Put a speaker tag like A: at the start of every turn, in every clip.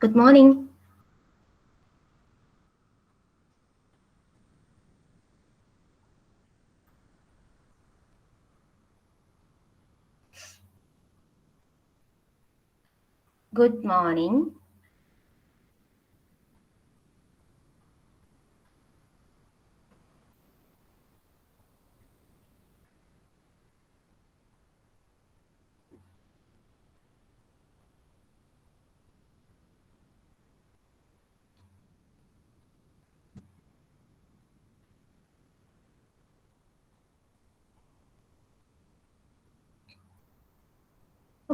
A: Good morning. Good morning.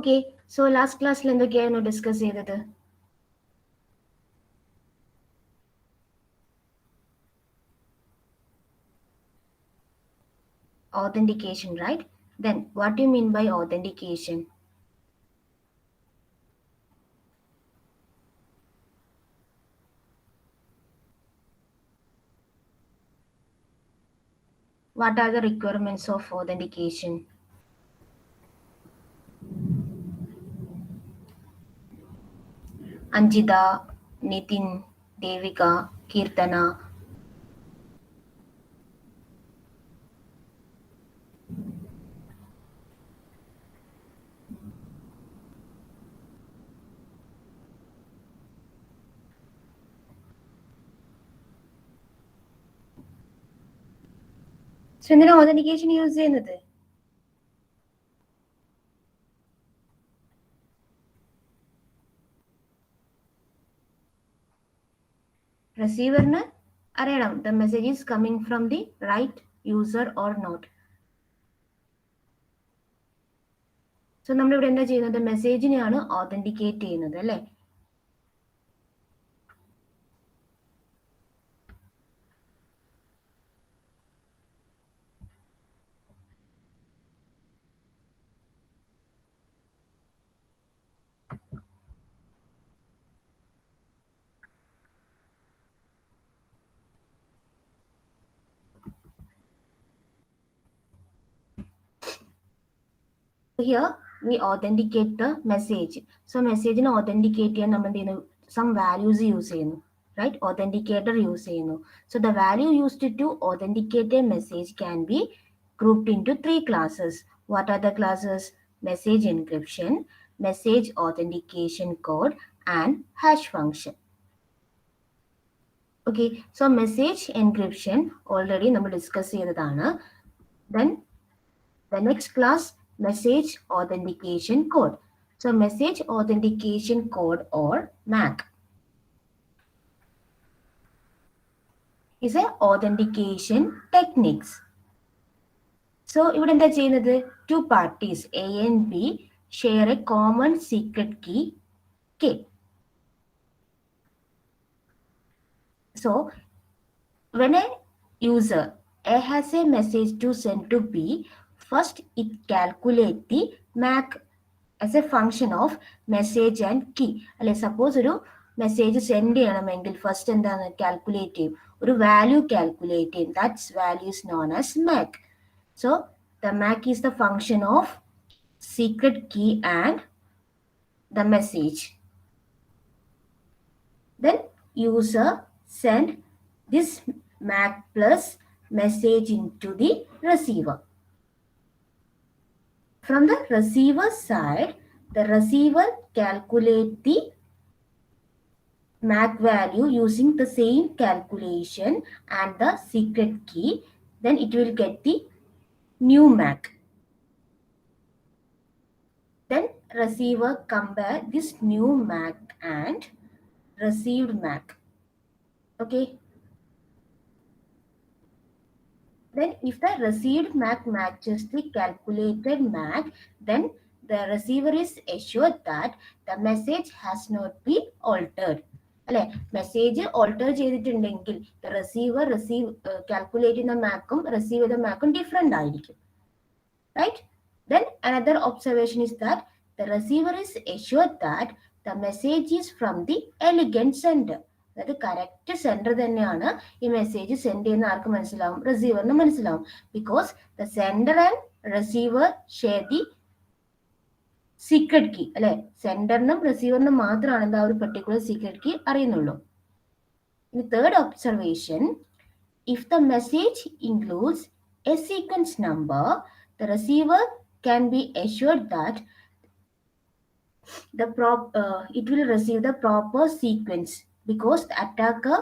A: Okay, so last class എന്തൊക്കെയായിരുന്നു discuss ചെയ്തത്? Authentication, right? Then what do you mean by authentication? What are the requirements of authentication? Anjita, Nitin, Devika, Kirtana. So എന്തിനാ authentication use ചെയ്യുന്നത്? റിസീവറിന് അറിയണം the message is coming from the right user or not. So നമ്മളിവിടെ എന്താ ചെയ്യുന്നത്? മെസ്സേജിനെയാണ് authenticate ചെയ്യുന്നത് അല്ലേ? Here we authenticate the message. So message authenticate some values use right? Authenticator use so the value used to authenticate a message can be grouped into three classes. What are the classes? Message encryption, message authentication code, and hash function. Okay, so message encryption already we discussed ചെയ്തതാണ്. Then the next class, message authentication code. So message authentication code or MAC is a authentication techniques. So ഇവിടെ എന്താ ചെയ്യുന്നത്? Two parties A and B share a common secret key K. So when a user A has a message to send to B, first it calculates the MAC as a function of message and key. അല്ലെ suppose ഒരു message send ചെയ്യണമെങ്കിൽ first എന്താണ് calculate ചെയ്യും, ഒരു value calculate ചെയ്യും. That's value is known as MAC. So the MAC is the function of secret key and the message. Then user send this MAC plus message into the receiver. From the receiver side, the receiver calculate the MAC value using the same calculation and the secret key. Then it will get the new MAC. Then receiver compare this new MAC and received MAC. Okay. Then if the received MAC matches the calculated MAC, then the receiver is assured that the message has not been altered. അല്ലെ, message alter ചെയ്തിട്ടുണ്ടെങ്കിൽ receiver calculate ചെയ്യുന്ന മാക്കും receive ചെയ്ത മാക്കും different ആയിരിക്കും. Right? Then another observation is that the receiver is assured that the message is from the elegant sender. അതായത് correct sender തന്നെയാണ് ഈ message send ചെയ്യുന്ന ആർക്ക് മനസ്സിലാവും? റിസീവറിന് മനസ്സിലാവും. Because the sender and receiver share the secret key അല്ലെ, സെൻഡറിനും റിസീവറിനും മാത്രമാണ് എന്താ ഒരു പെർട്ടിക്കുലർ സീക്രട്ട് കീ അറിയുന്നുള്ളൂ. ഇനി third observation, if the message includes a sequence number, the receiver can be assured that it will receive the proper sequence because the attacker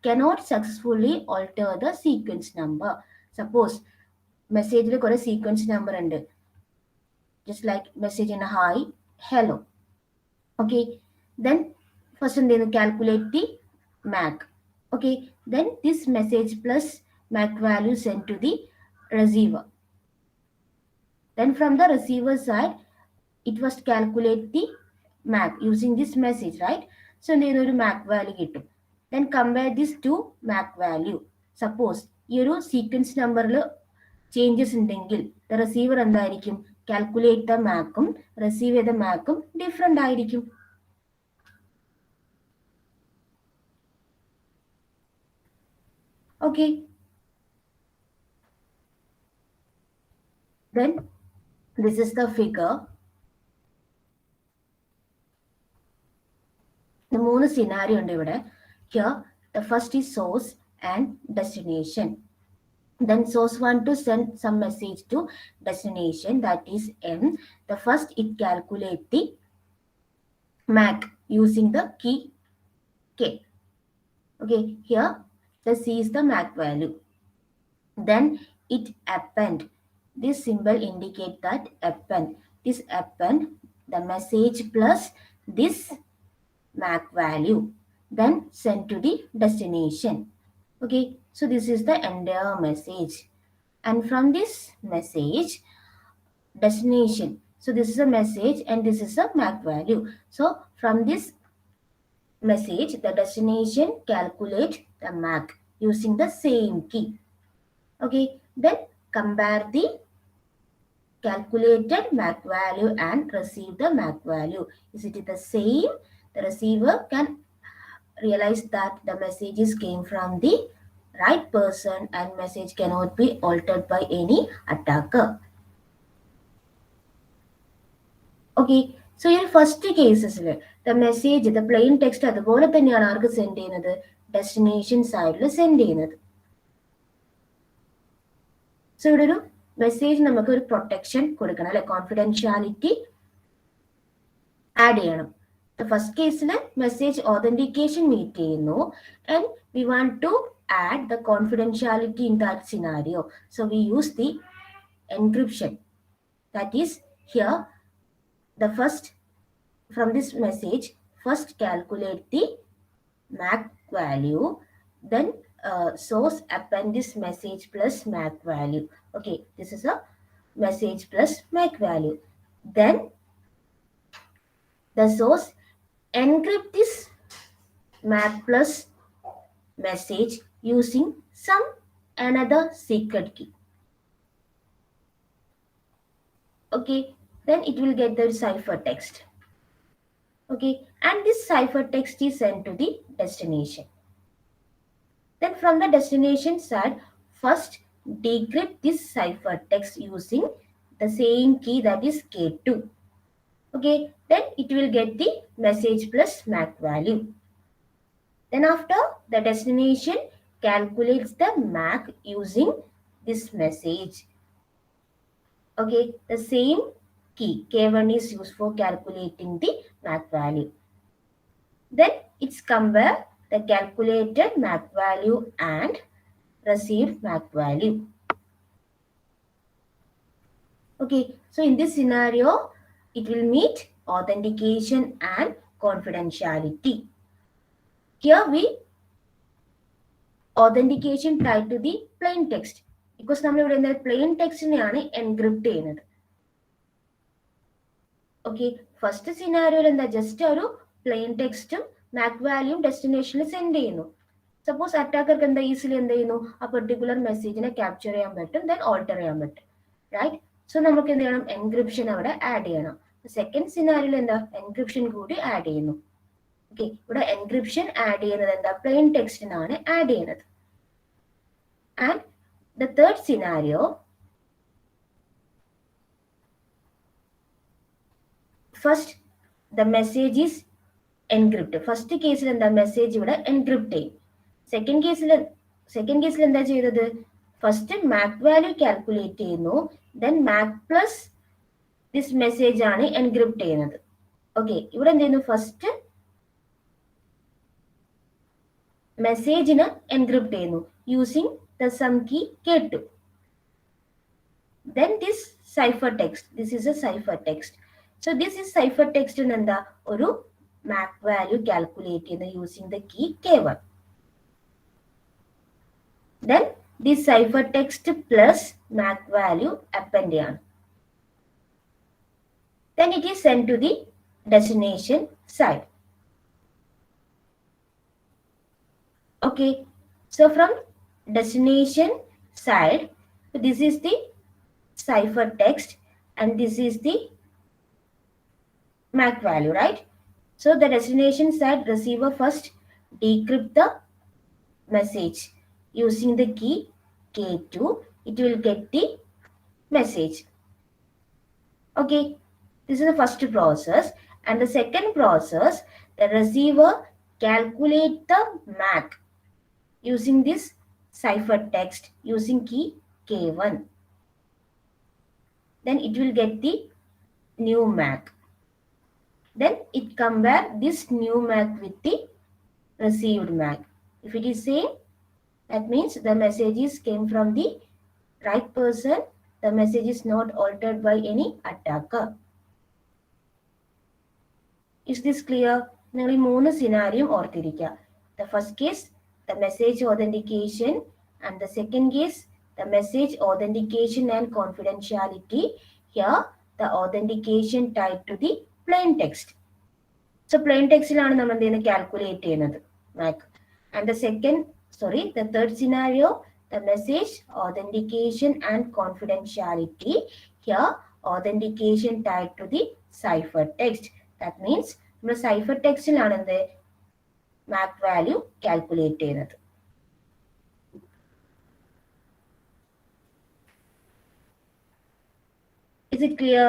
A: cannot successfully alter the sequence number. Suppose മെസ്സേജിൽ കുറെ sequence number ഉണ്ട്, just like message in a hi, hello. Okay, then first എന്ത് ചെയ്യുന്നു, calculate the MAC. Okay, then this message plus MAC value sent to the receiver. Then from the receiver side, it was calculate the MAC using this message, right? So എന്ത് ചെയ്യുന്നു, ഒരു MAC value കിട്ടും. Then compare this to MAC value. Suppose ഈ ഒരു sequence നമ്പറിൽ changes ഉണ്ടെങ്കിൽ the receiver എന്തായിരിക്കും, calculate the മാക്കും receive ചെയ്ത മാക്കും ഡിഫറെന്റ് ആയിരിക്കും. Okay, then this is the figure. മൂന്ന് സിനാരിയോ ഉണ്ട് ഇവിടെ. Here the first is source and destination. Then source want to send some message to destination, that is M. The first it calculate the MAC using the key K. Okay, here the C is the MAC value. Then it append. This symbol indicate that append. This append the message plus this MAC value. Then send to the destination. Okay, so this is the entire message. And from this message, destination. So this is a message and this is a MAC value. So from this message, the destination calculate the MAC using the same key. Okay, then compare the calculated MAC value and receive the MAC value. Is it the same? The receiver can realize that the messages came from the right person and message cannot be altered by any attacker. Okay, so in first cases the message, the plain text അതുപോലെ തന്നെയാണ് ആർക്ക് send ചെയ്യുന്നത്, destination സൈഡിൽ send ചെയ്യുന്നത്. So ഇവിടെ ഒരു message നമുക്ക് ഒരു പ്രൊട്ടക്ഷൻ കൊടുക്കണം അല്ലെ, കോൺഫിഡൻഷ്യാലിറ്റി ആഡ് ചെയ്യണം. ഫസ്റ്റ് കേസിൽ മെസ്സേജ് ഓതന്റിക്കേഷൻ മീറ്റ് ചെയ്യുന്നു and we want to add the confidentiality in that scenario. So we use the encryption. That is, here the first, from this message, first calculate the MAC value, then source append this message plus MAC value. Okay, this is a message plus MAC value. Then the source encrypt this MAC plus message using some another secret key. Okay, then it will get the ciphertext. Okay, and this ciphertext is sent to the destination. Then from the destination side, first decrypt this ciphertext using the same key, that is K2. Okay, then it will get the message plus MAC value. Then after, the destination calculates the MAC using this message. Okay, the same key K1 is used for calculating the MAC value. Then it's compare the calculated MAC value and received MAC value. Okay, so in this scenario, it will meet authentication and confidentiality. Here we authentication tied to the plain text, because നമ്മൾ ഇവിടെ എന്താ plain textനെയാണ് encrypt ചെയ്യുന്നത്. Okay, first സിനാരിയോയിൽ എന്താ just ഒരു plain ടെക്സ്റ്റും Mac വാല്യൂം ഡെസ്റ്റിനേഷനിൽ send ചെയ്യുന്നു. Suppose അറ്റാക്കർക്ക് എന്താ ഈസിലി എന്ത് ചെയ്യുന്നു, ആ പെർട്ടിക്കുലർ മെസ്സേജിനെ ക്യാപ്ചർ ചെയ്യാൻ പറ്റും, ദെൻ ഓൾട്ടർ ചെയ്യാൻ പറ്റും, റൈറ്റ്? സോ നമുക്ക് എന്ത് ചെയ്യണം, എൻക്രിപ്ഷൻ അവിടെ ആഡ് ചെയ്യണം. സെക്കൻഡ് സിനാരിയോയിൽ എന്താ എൻക്രിപ്ഷൻ കൂടി ആഡ് ചെയ്യുന്നു. ഓക്കെ, ഇവിടെ എൻക്രിപ്ഷൻ ആഡ് ചെയ്യുന്നത് എന്താ, പ്ലെയിൻ ടെക്സ്റ്റിനാണ് ആഡ് ചെയ്യുന്നത്. And the third scenario, first the message is encrypt. First കേസിൽ എന്താ, മെസ്സേജ് ഇവിടെ എൻക്രിപ്റ്റ് ചെയ്യും. സെക്കൻഡ് കേസിൽ എന്താ ചെയ്തത്, ഫസ്റ്റ് മാക് വാല്യൂ കാൽക്കുലേറ്റ് ചെയ്യുന്നു, then MAC plus this message ആണ് എൻക്രിപ്റ്റ് ചെയ്യുന്നത്. ഓക്കെ, ഇവിടെ എന്ത് ചെയ്യുന്നു, ഫസ്റ്റ് മെസ്സേജിന് എൻക്രിപ്റ്റ് ചെയ്യുന്നു using the some key K2. Then this ciphertext, this is a ciphertext. So this is ciphertext in എന്താ, ഒരു MAC value calculate ചെയ്യുന്ന using the key K1. Then this ciphertext plus MAC value append ചെയ്യാണ്. Then it is sent to the destination side. Okay, so from destination side, this is the ciphertext and this is the MAC value, right? So the destination side receiver first decrypt the message using the key K2. It will get the message. Okay, this is the first process. And the second process, the receiver calculate the MAC using this ciphertext using key K1. Then it will get the new MAC. Then it compare this new MAC with the received MAC. If it is same, that means the messages came from the right person. The message is not altered by any attacker. Is this clear? നിങ്ങൾ ഈ 3 സിനാരിയും ഓർത്തിരിക്കുക. The first case, the message authentication, and the second case, the message authentication and confidentiality. Here, the authentication tied to the plain text. So plain textilആണ് നമ്മൾ എന്ത് ചെയ്യുന്നത്, calculate ചെയ്യുന്നത് MAC. And the third scenario, the message authentication and confidentiality. Here, authentication tied to the ciphertext. That means നമ്മൾ ciphertextലാണ് എന്ത് MAC value calculate ചെയ്യുന്നത്. Is it clear?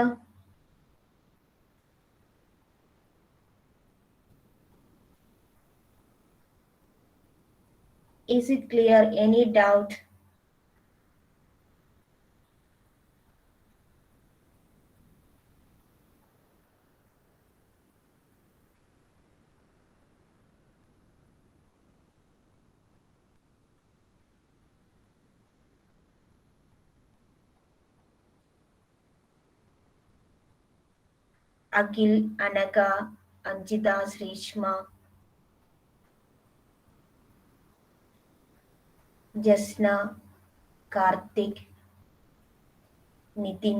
A: Is it clear? Any doubt? Akhil, Anaka, Anjita, Srishma, Jasna, Karthik, Nitin.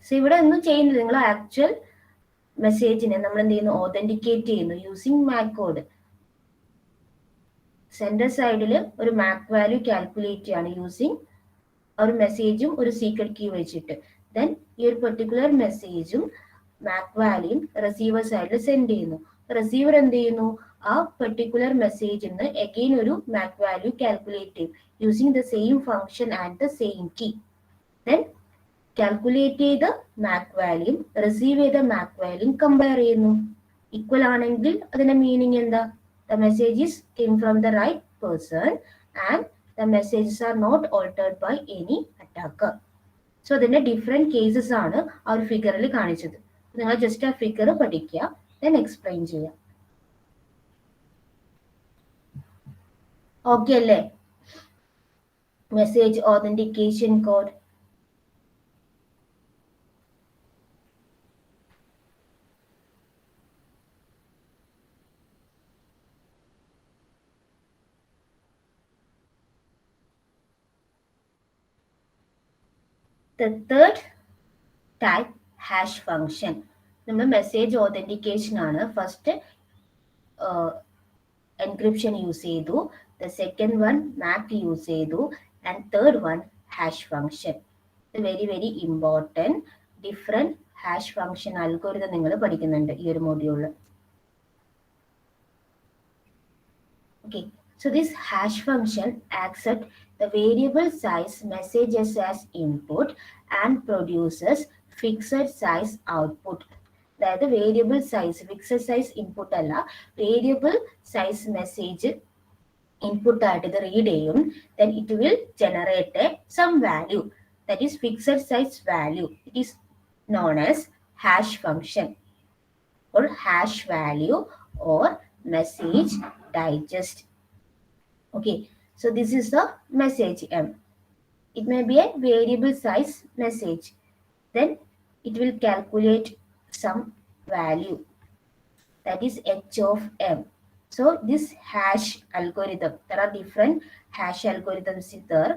A: So ഇവിടെ ഒന്നും ചെയ്യുന്നില്ല, നിങ്ങൾ actual മെസ്സേജിനെ നമ്മൾ എന്ത് ചെയ്യുന്നു, ഓതന്റിക്കേറ്റ് ചെയ്യുന്നു യൂസിങ് MAC കോഡ്. സെൻഡർ സൈഡിൽ ഒരു MAC വാല്യൂ കാൽക്കുലേറ്റ് ചെയ്യാണ് യൂസിങ് ഒരു മെസ്സേജും ഒരു സീക്രട്ട് കീ വെച്ചിട്ട്. ദെൻ ഈ ഒരു പെർട്ടിക്കുലർ മെസ്സേജും MAC വാല്യൂയും റിസീവർ സൈഡിൽ സെൻഡ് ചെയ്യുന്നു. റിസീവർ എന്ത് ചെയ്യുന്നു, ആ പെർട്ടിക്കുലർ മെസ്സേജിൽ നിന്ന് അഗെയിൻ ഒരു MAC വാല്യൂ കാൽക്കുലേറ്റ് ചെയ്യും using the same function and the same key. Then calculate ചെയ്ത MAC വാല്യൂയും റിസീവ് ചെയ്ത MAC വാല്യൂയും കമ്പയർ ചെയ്യുന്നു. ഈക്വൽ ആണെങ്കിൽ അതിന്റെ മീനിങ് എന്താ, the messages came from the right person and the messages are not altered by any attacker. So അതിന്റെ different cases ആണ് ആ ഒരു ഫിഗറിൽ കാണിച്ചത്. നിങ്ങൾ ജസ്റ്റ് ആ ഫിഗർ പഠിക്കുക, then എക്സ്പ്ലെയിൻ ചെയ്യാം. ഓക്കെ അല്ലേ? Message authentication code. The third type, hash function. നമ്മൾ മെസ്സേജ് ഓതന്റിക്കേഷൻ ആണ്. ഫസ്റ്റ് എൻക്രിപ്ഷൻ യൂസ് ചെയ്തു, the second one MAC use ചെയ്തു, and third one hash function. Very very important. Different hash function algorithm നിങ്ങൾ പഠിക്കുന്നുണ്ട് ഈ ഒരു മൊഡ്യൂളിൽ. Okay, So this hash function accepts the variable size messages as input and produces fixed size output. അതായത് variable size fixed size input അല്ല, variable size message input ആയിട്ട് ഇത് read ചെയ്യും. then it will generate some value, that is fixed size value. It is known as hash function or hash value or message digest. Okay, so this is the message M. It may be a variable size message. Then it will calculate some value, that is h of M. So this hash algorithm, there are different hash algorithms there.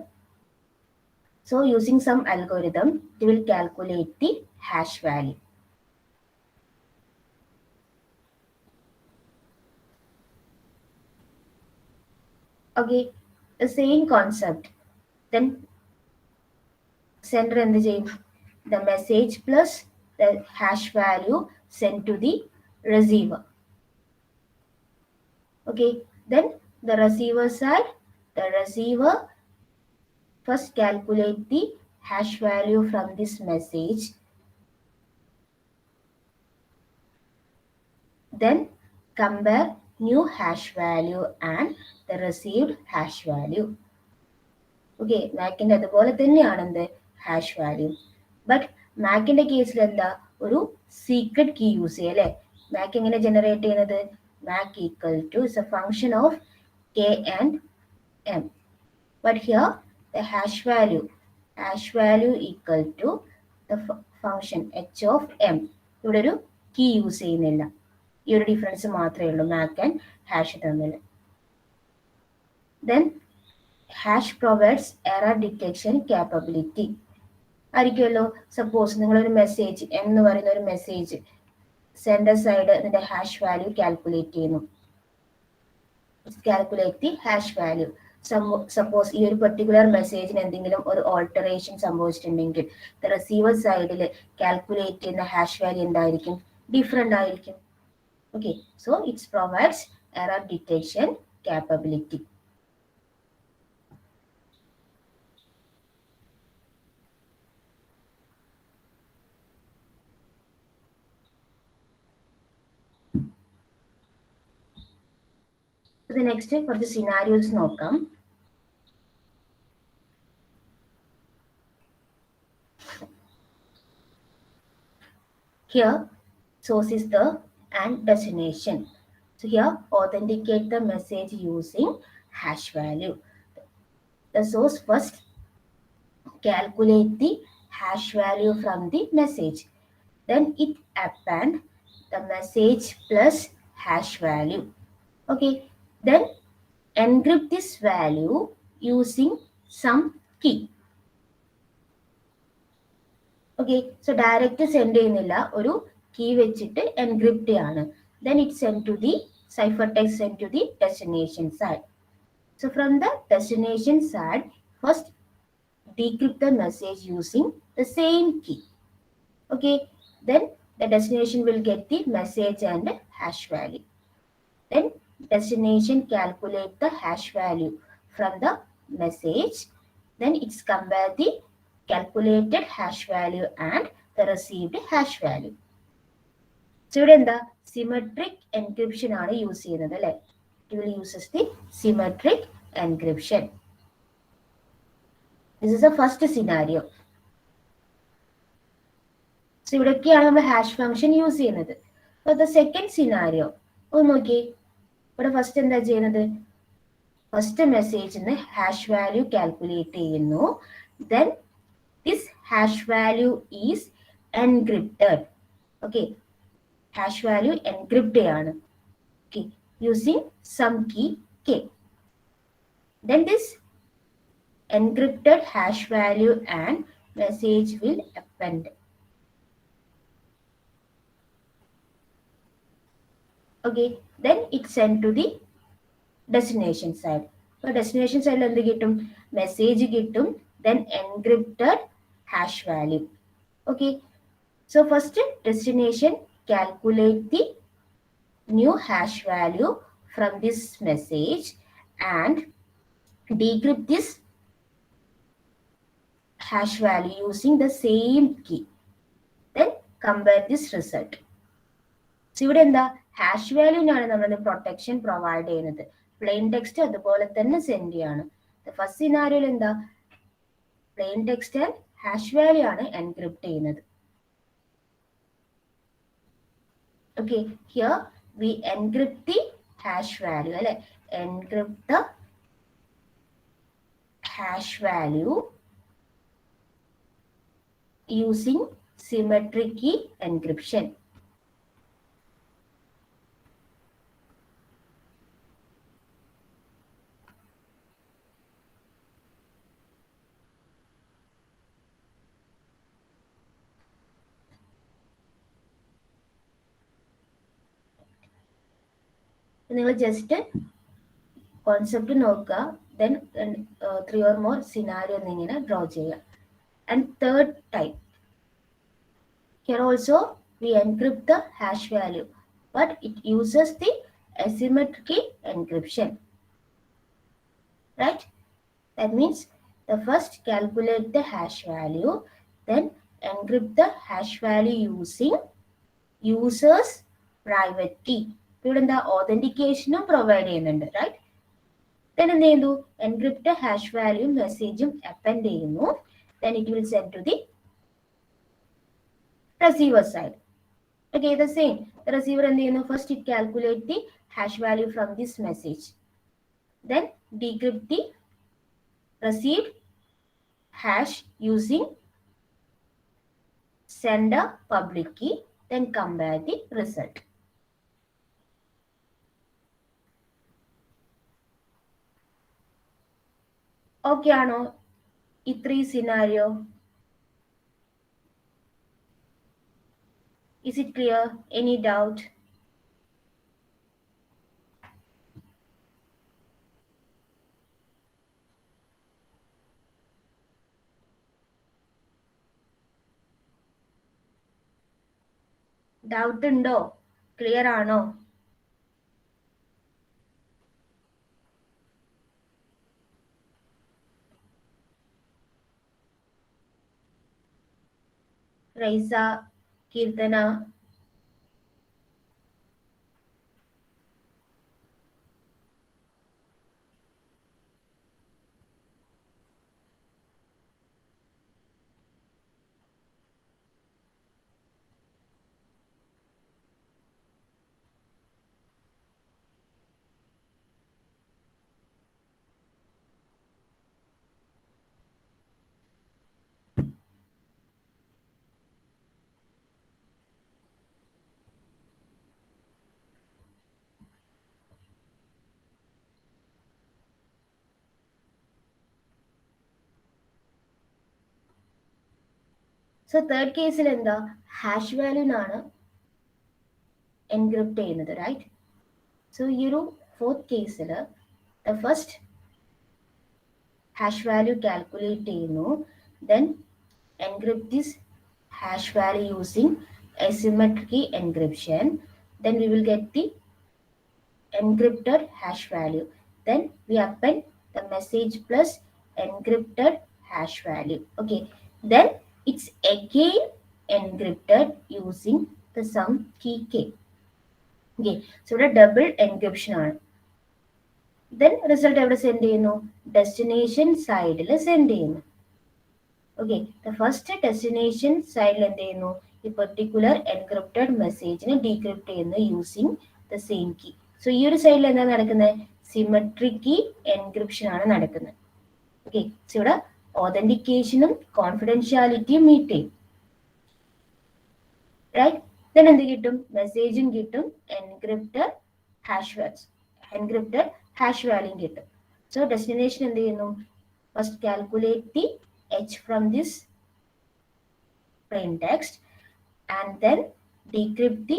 A: So using some algorithm, it will calculate the hash value. Okay, the same concept. Then sender എന്ത് ചെയ്യും? The message plus the hash value sent to the receiver. Okay, then the receiver side, the receiver first calculate the hash value from this message, then compare new hash value and the received hash value. Okay, മാക്കിൻ്റെ അതുപോലെ തന്നെയാണ് എന്ത് hash value. But മാക്കിൻ്റെ കേസിൽ എന്താ, ഒരു secret key use ചെയ്യുക അല്ലേ. മാക്ക് എങ്ങനെ ജനറേറ്റ് ചെയ്യുന്നത്? MAC equal to is a function of K and M. But here the hash value equal to the function H of M. ഇവിടെ ഒരു കീ യൂസ് ചെയ്യുന്നില്ല. ഈ ഒരു ഡിഫറൻസ് മാത്രമേ ഉള്ളൂ മാക്ക് ആൻഡ് ഹാഷ് തമ്മിൽ. Then hash provides error detection capability ആയിരിക്കുമല്ലോ. Suppose നിങ്ങളൊരു മെസ്സേജ് എന്ന് പറയുന്ന ഒരു മെസ്സേജ് സെൻഡർ സൈഡ് ഇതിന്റെ ഹാഷ് വാല്യൂ കാൽക്കുലേറ്റ് ചെയ്യുന്നു. Calculate the hash value. Suppose ഈ ഒരു പെർട്ടിക്കുലർ മെസ്സേജിന് എന്തെങ്കിലും ഒരു ഓൾട്ടറേഷൻ സംഭവിച്ചിട്ടുണ്ടെങ്കിൽ റിസീവർ സൈഡിൽ കാൽക്കുലേറ്റ് ചെയ്യുന്ന ഹാഷ് വാല്യൂ എന്തായിരിക്കും? ഡിഫറെൻ്റ് ആയിരിക്കും. Okay, so it's provides error detection capability. The next കുറച്ച് സിനാരിയോസ് നോക്കാം. Here source is the and destination. So here authenticate the message using hash value. The source first calculate the hash value from the message. Then it append the message plus hash value. Okay, then encrypt this value using some key. ഓക്കെ, so direct send ചെയ്യുന്നില്ല, ഒരു key വെച്ചിട്ട് encrypt ചെയ്യാണ്. Then it send to the cipher text send to the destination side. So from the destination side first decrypt the message using the same key. Okay, then the destination will get the message and hash value. Then destination calculate the hash value from the message. Then it's compare the calculated hash value and the received hash value. So ഇവിടെ എന്താ, symmetric encryption ആണ് use ചെയ്യുന്നത് അല്ലേ. It will uses the symmetric encryption. This is the first scenario. So ഇവിടെയൊക്കെയാണ് നമ്മൾ hash function use ചെയ്യുന്നത്. അപ്പോൾ the second scenario ഒന്ന് നോക്കി. ഇവിടെ ഫസ്റ്റ് എന്താ ചെയ്യുന്നത്, ഫസ്റ്റ് മെസ്സേജിന് ഹാഷ് വാല്യൂ കാൽക്കുലേറ്റ് ചെയ്യുന്നു. Then this hash value is encrypted. Okay, hash value encrypt ചെയ്യാണ്. Okay, using some key K. Then this encrypted hash value and message will append. Okay, then it's sent to the destination side. So destination side എന്ത് കിട്ടും, message കിട്ടും, then encrypted hash value. Okay, so first destination calculate the new hash value from this message and decrypt this hash value using the same key. Then compare this result. So ഇവിടെ എന്താ hash വാല്യൂനാണ് നമ്മൾ protection provide ചെയ്യുന്നത്. Plain text അതുപോലെ തന്നെ send ചെയ്യാണ്. First സിനാരിയോയിൽ എന്താ plain text and hash value ആണ് എൻക്രിപ്റ്റ് ചെയ്യുന്നത്. Okay, here we encrypt the hash value, അല്ലെ, encrypt the hash value using symmetric key encryption. നിങ്ങൾ ജസ്റ്റ് കോൺസെപ്റ്റ് നോക്കുക, ദെൻ 3 or more സിനാരിയോ എന്നിങ്ങനെ ഡ്രോ ചെയ്യുക. And third type, here also we encrypt the hash value, but it uses the asymmetric encryption, right? That means the first calculate the hash value, then encrypt the hash value using users private key. ഇവിടെ എന്താ ഓതന്റിക്കേഷനും provide ചെയ്യുന്നുണ്ട്, right? then എന്ത് ചെയ്യുന്നു, encrypt hash വാല്യൂയും മെസ്സേജും append ചെയ്യുന്നു. then it will send to the receiver side. Okay, the same. The receiver എന്ത് ചെയ്യുന്നു, first it calculate the hash value from this message, then decrypt the received hash using sender public key, then compare the result. Okay ആണോ ഈ 3 scenario? Is it clear? Any doubt? Doubt ഉണ്ടോ? Clear ആണോ? Rhiza, Keerthana, so third കേസിൽ എന്താ hash വാല്യൂനാണ് encrypt ചെയ്യുന്നത്, right? So ഈ ഒരു fourth കേസിൽ the first hash value calculate ചെയ്യുന്നു, then encrypt this hash value using asymmetric encryption, then we will get the encrypted hash value, then we append the message plus encrypted hash value. Okay, then it's again encrypted using the some key k. Okay, so the double encryption ആണ്. then result എവിടെ send ചെയ്യുന്നു, destination സൈഡിൽ send ചെയ്യുന്നു. Okay, the first destination സൈഡിൽ എന്ത് ചെയ്യുന്നു, ഈ particular encrypted മെസ്സേജിനെ ഡീക്രിപ്റ്റ് ചെയ്യുന്നു using the same key. So ഈ ഒരു സൈഡിൽ എന്താ നടക്കുന്നത്, സിമെട്രിക് കീ എൻക്രിപ്ഷൻ ആണ് നടക്കുന്നത്. ഓക്കെ, സോ ഇവിടെ ഓതന്റിക്കേഷനും കോൺഫിഡൻഷ്യാലിറ്റിയും മീറ്റ് ചെയ്യും, റൈറ്റ്? ദെൻ എന്ത് കിട്ടും, മെസ്സേജും കിട്ടും, എൻക്രിപ്റ്റഡ് ഹാഷ് വാല്യൂം കിട്ടും. സോ ഡെസ്റ്റിനേഷൻ എന്ത് ചെയ്യുന്നു, first calculate the h from this plain text and then decrypt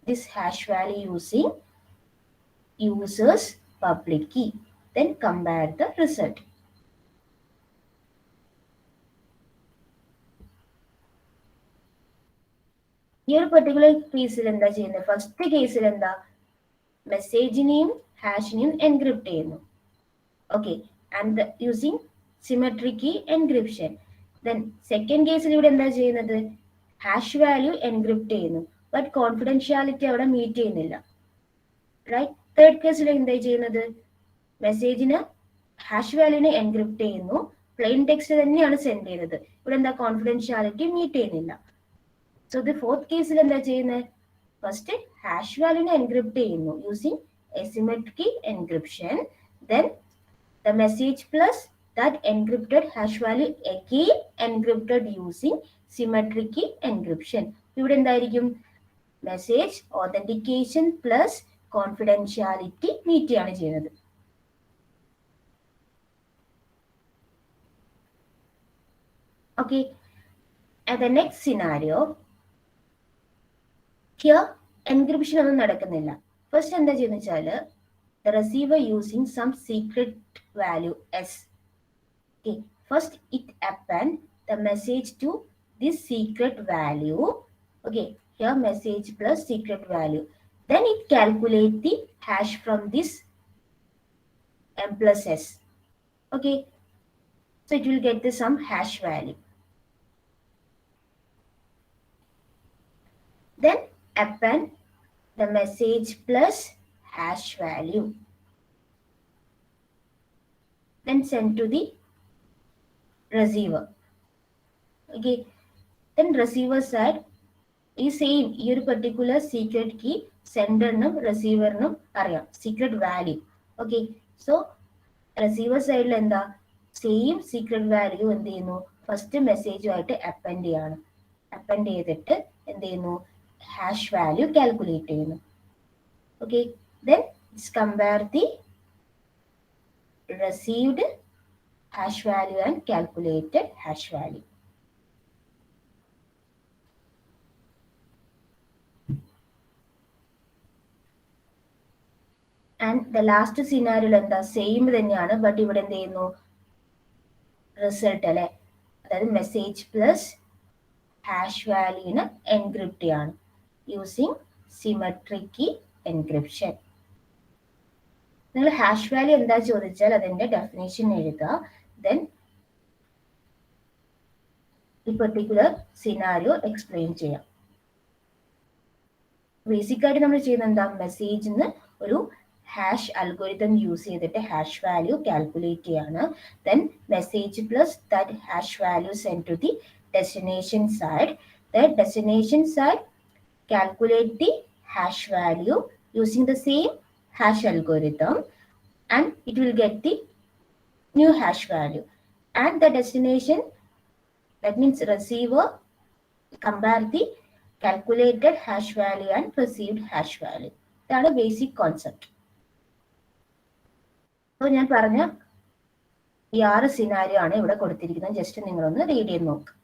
A: this hash value using user's public key, then compare the result. ഈ ഒരു പെർട്ടിക്കുലർ കേസിൽ എന്താ ചെയ്യുന്നത്, ഫസ്റ്റ് കേസിൽ എന്താ മെസ്സേജിനെയും ഹാഷിനെയും എൻക്രിപ്റ്റ് ചെയ്യുന്നു. Okay, and using symmetry key encryption. Then second കേസിൽ ഇവിടെ എന്താ ചെയ്യുന്നത്? ഹാഷ് വാല്യൂ എൻക്രിപ്റ്റ് ചെയ്യുന്നു, ബട്ട് കോൺഫിഡൻഷ്യാലിറ്റി അവിടെ മീറ്റ് ചെയ്യുന്നില്ല. റൈറ്റ്. തേർഡ് കേസിൽ എന്താ ചെയ്യുന്നത്? മെസ്സേജിന് ഹാഷ് വാല്യൂനെ എൻക്രിപ്റ്റ് ചെയ്യുന്നു, പ്ലെയിൻ ടെക്സ്റ്റ് തന്നെയാണ് സെൻഡ് ചെയ്യുന്നത്. ഇവിടെ എന്താ? കോൺഫിഡൻഷ്യാലിറ്റി മീറ്റ് ചെയ്യുന്നില്ല. സോ ദി ഫോർത്ത് കേസിൽ എന്താ ചെയ്യുന്നത്? ഫസ്റ്റ് ഹാഷ് വാല്യൂനെ എൻക്രിപ്റ്റ് ചെയ്യുന്നു using asymmetric encryption. Then the message plus that encrypted hash value again encrypted using symmetric encryption. ഇവിടെ എന്തായിരിക്കും? Message authentication plus confidentiality meet ആണ് ചെയ്യുന്നത്. Okay, and the next scenario, here encryption ഒന്നും നടക്കുന്നില്ല. First എന്താ ചെയ്യുന്ന വെച്ചാല് the receiver using some secret value s. Okay, first it append the message to this secret value. Okay, here message plus secret value. Then it calculate the hash from this m plus s. Okay, so it will get the some hash value. Then append the message plus hash value. Then send to the receiver. Okay, then receiver side ഈ same ഈ ഒരു particular secret key സെൻഡറിനും റിസീവറിനും അറിയാം, secret value. Okay, so receiver സൈഡിൽ എന്താ? Same secret value എന്ത് ചെയ്യുന്നു? First മെസ്സേജുമായിട്ട് append ചെയ്യാണ്. Append ചെയ്തിട്ട് എന്ത് ചെയ്യുന്നു? ഹാഷ് വാല്യൂ കാൽക്കുലേറ്റ് ചെയ്യുന്നു. Okay, then it's compare the received hash value and calculated hash value. And the last scenario എന്താ? സെയിം തന്നെയാണ്, ബട്ട് ഇവിടെ എന്ത് ചെയ്യുന്നു? റിസൾട്ട് അല്ലെ, അതായത് മെസ്സേജ് പ്ലസ് ഹാഷ് വാല്യൂന് എൻക്രിപ്റ്റ് ചെയ്യാണ് യൂസിങ് സിമെട്രിക് എൻക്രിപ്ഷൻ. നിങ്ങൾ ഹാഷ് വാല്യൂ എന്താ ചോദിച്ചാൽ അതിന്റെ ഡെഫിനേഷൻ എഴുതുക. ദെൻ ഈ പെർട്ടിക്കുലർ സിനാരിയോ എക്സ്പ്ലെയിൻ ചെയ്യാം. ബേസിക് ആയിട്ട് നമ്മൾ ചെയ്യുന്നത് എന്താ? മെസ്സേജിന് ഒരു ഹാഷ് അൽഗോരിതം യൂസ് ചെയ്തിട്ട് ഹാഷ് വാല്യൂ കാൽക്കുലേറ്റ് ചെയ്യാണ്. Then message plus that hash value send to the destination side. The destination side calculate the hash value using the same hash algorithm, and it will get the new hash value. And the destination, that means receiver, compare the calculated hash value and received hash value. That's a basic concept. So ഞാൻ പറഞ്ഞ ഈ 6 scenario ആണ് ഇവിടെ കൊടുത്തിരിക്കുന്നത്. Just നിങ്ങളൊന്ന് read ചെയ്ത് നോക്കുക.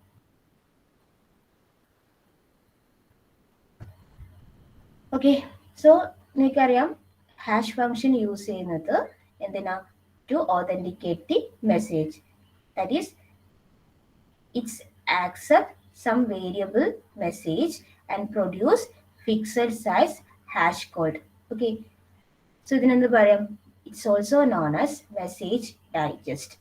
A: Okay, so നിങ്ങൾക്കറിയാം ഹാഷ് ഫംഗ്ഷൻ യൂസ് ചെയ്യുന്നത് എന്തിനാ? To authenticate the message. That is it's accept some variable message and produce fixed size hash code. Okay, so ഇതിനെന്ത് പറയാം? It's also known as message digest.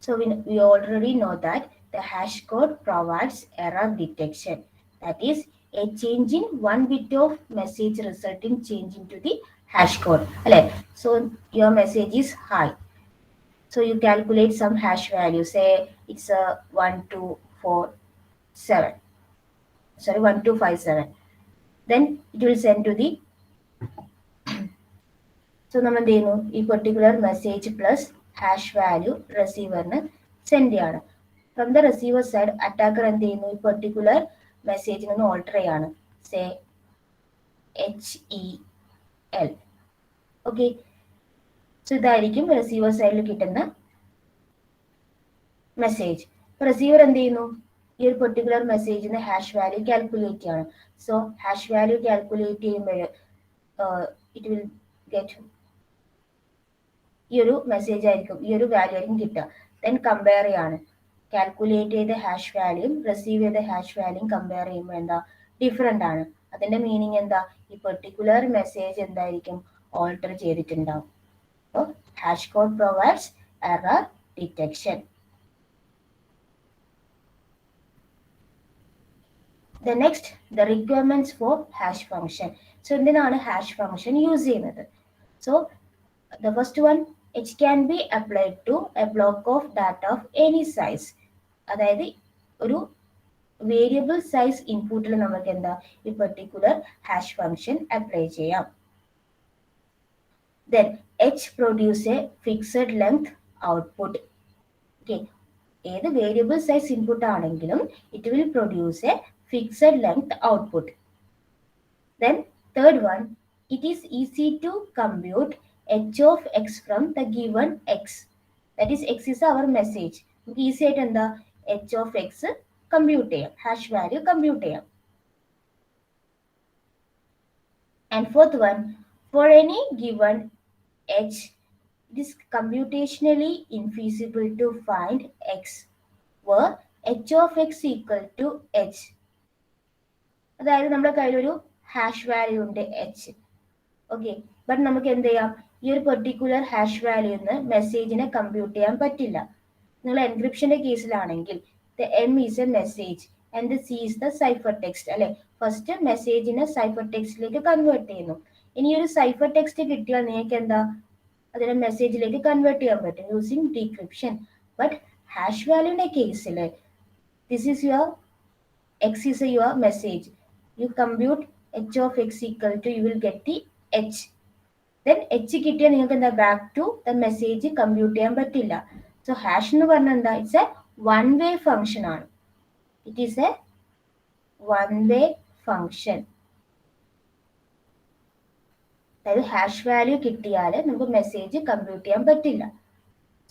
A: So we already know that the hash code provides error detection. That is, a change in one bit of message resulting change into the hash code. So your message is high. So you calculate some hash value. Say it's a 1247. Sorry, 1257. Then it will send to the. So നമ്മൾ എന്ത് ചെയ്യുന്നു? ഈ particular message plus hash value റിസീവറിന് send ചെയ്യാണ്. From the receiver side attacker എന്ത് ചെയ്യുന്നു? ഈ particular മെസ്സേജിനൊന്ന് ഓൾട്ടർ ചെയ്യാണ്. Say HEL. ഓക്കെ, സോ ഇതായിരിക്കും റിസീവർ സൈഡിൽ കിട്ടുന്ന മെസ്സേജ്. റിസീവർ എന്ത് ചെയ്യുന്നു? ഈ ഒരു പെർട്ടിക്കുലർ മെസ്സേജിന് ഹാഷ് വാല്യൂ കാൽക്കുലേറ്റ് ചെയ്യാണ്. സോ ഹാഷ് വാല്യൂ കാൽക്കുലേറ്റ് ചെയ്യുമ്പോൾ ഇറ്റ് വിൽ ഗെറ്റ് ഈ ഒരു മെസ്സേജ് ആയിരിക്കും, ഈ ഒരു വാല്യൂ ആയിരിക്കും കിട്ടുക. ദെൻ കമ്പയർ ചെയ്യാണ്. കാൽക്കുലേറ്റ് ചെയ്ത ഹാഷ് വാല്യൂയും റിസീവ് ചെയ്ത ഹാഷ് വാല്യൂയും കമ്പയർ ചെയ്യുമ്പോൾ എന്താ? ഡിഫറെൻ്റ് ആണ്. അതിന്റെ മീനിങ് എന്താ? ഈ പെർട്ടിക്കുലർ മെസ്സേജ് എന്തായിരിക്കും? ഓൾട്ടർ ചെയ്തിട്ടുണ്ടാവും. അപ്പോൾ hash code provides error detection. The next, the requirements for hash function. So എന്തിനാണ് hash function യൂസ് ചെയ്യുന്നത്? So the first one, it can be applied to a block of data of any size. അതായത് ഒരു variable size ഇൻപുട്ടിൽ നമുക്ക് എന്താ ഈ particular hash function apply ചെയ്യാം. Then h produce a fixed length output. Okay, ഏത് variable size input ആണെങ്കിലും it will produce A fixed length output. Then third one, it is easy to compute h of x from the given x. That is x is our message. നമുക്ക് easy ആയിട്ട് എന്താ h of x compute ചെയ്യാം, hash value compute ചെയ്യാം. And fourth one, for any given h, it is computationally infeasible to find x where h of x equal to h. അതായത് നമ്മുടെ കയ്യിലൊരു hash value ഉണ്ട് H. Okay, but നമുക്ക് എന്ത് ചെയ്യാം? ഈ ഒരു പെർട്ടിക്കുലർ ഹാഷ് വാല്യൂന്ന് മെസ്സേജിനെ കമ്പ്യൂട്ട് ചെയ്യാൻ പറ്റില്ല. നിങ്ങൾ എൻക്രിപ്ഷന്റെ കേസിലാണെങ്കിൽ the M is a message and the C is the cipher text അല്ലെ. ഫസ്റ്റ് മെസ്സേജിനെ സൈഫർ ടെക്സ്റ്റിലേക്ക് കൺവേർട്ട് ചെയ്യുന്നു. ഇനി ഒരു സൈഫർ ടെക്സ്റ്റ് കിട്ടിയാൽ നിങ്ങൾക്ക് എന്താ അതിനെ മെസ്സേജിലേക്ക് കൺവേർട്ട് ചെയ്യാൻ പറ്റും യൂസിങ് ഡീക്രിപ്ഷൻ. ബട്ട് ഹാഷ് വാല്യൂന്റെ കേസിൽ this is your x is your message. You compute h of x equal to, you will get the h. Then h കിട്ടിയാൽ നിങ്ങൾക്ക് എന്താ back to the message compute ചെയ്യാൻ പറ്റില്ല. So hash എന്ന് പറഞ്ഞാൽ എന്താ? It's a one way function ആണ്. It is a one way function. അതായത് ഹാഷ് വാല്യൂ കിട്ടിയാൽ നമുക്ക് മെസ്സേജ് കമ്പ്യൂട്ട് ചെയ്യാൻ പറ്റില്ല.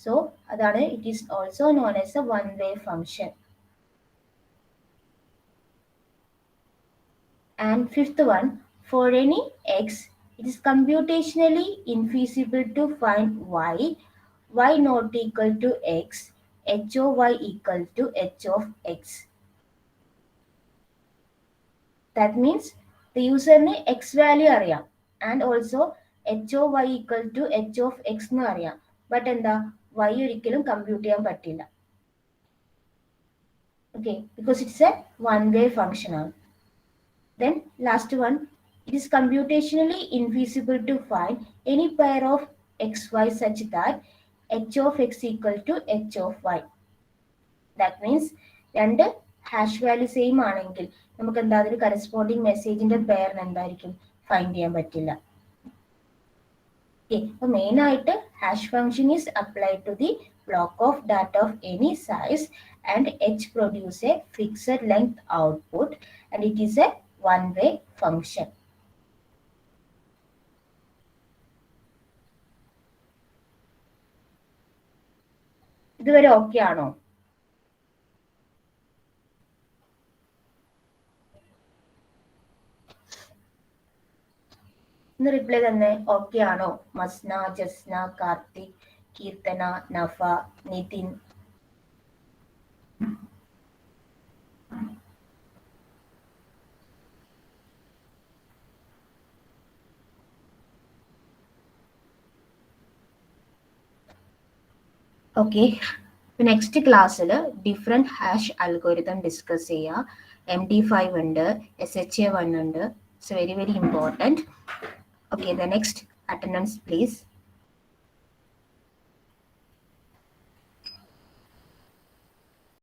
A: സോ അതാണ് it is also known as a one way function. And fifth one, for any x, it is computationally infeasible to find y not equal to x, h of y equal to h of x. That means the user ne x value അറിയാം and also h of y equal to h of x എന്ന് അറിയാം. But എന്താ y ഒരിക്കലും compute ചെയ്യാൻ പറ്റില്ല. Okay, because it's a one way function ആണ്. Then last one, it is computationally infeasible to find any pair of xy such that h of x equal to h of y. That means രണ്ട് hash value same ആണെങ്കിൽ നമുക്ക് എന്താ അതൊരു corresponding മെസ്സേജിന്റെ പെയറിന് എന്തായിരിക്കും find ചെയ്യാൻ പറ്റില്ല. Okay, അപ്പോൾ main ആയിട്ട് hash function is applied to the block of data of any size and h produce a fixed length output and it is a one-way function. ഇതുവരെ ഓക്കെ ആണോ? ഇന്ന് റിപ്ലൈ തന്നെ okay ആണോ? മസ്ന, Jasna, Karthik, Keerthana, നഫ, Nitin. Okay, next ക്ലാസ്സിൽ different hash algorithm discuss ചെയ്യുക. MD5 ഉണ്ട്, SHA1 ഉണ്ട്. It's very very important. Okay, the next attendance please.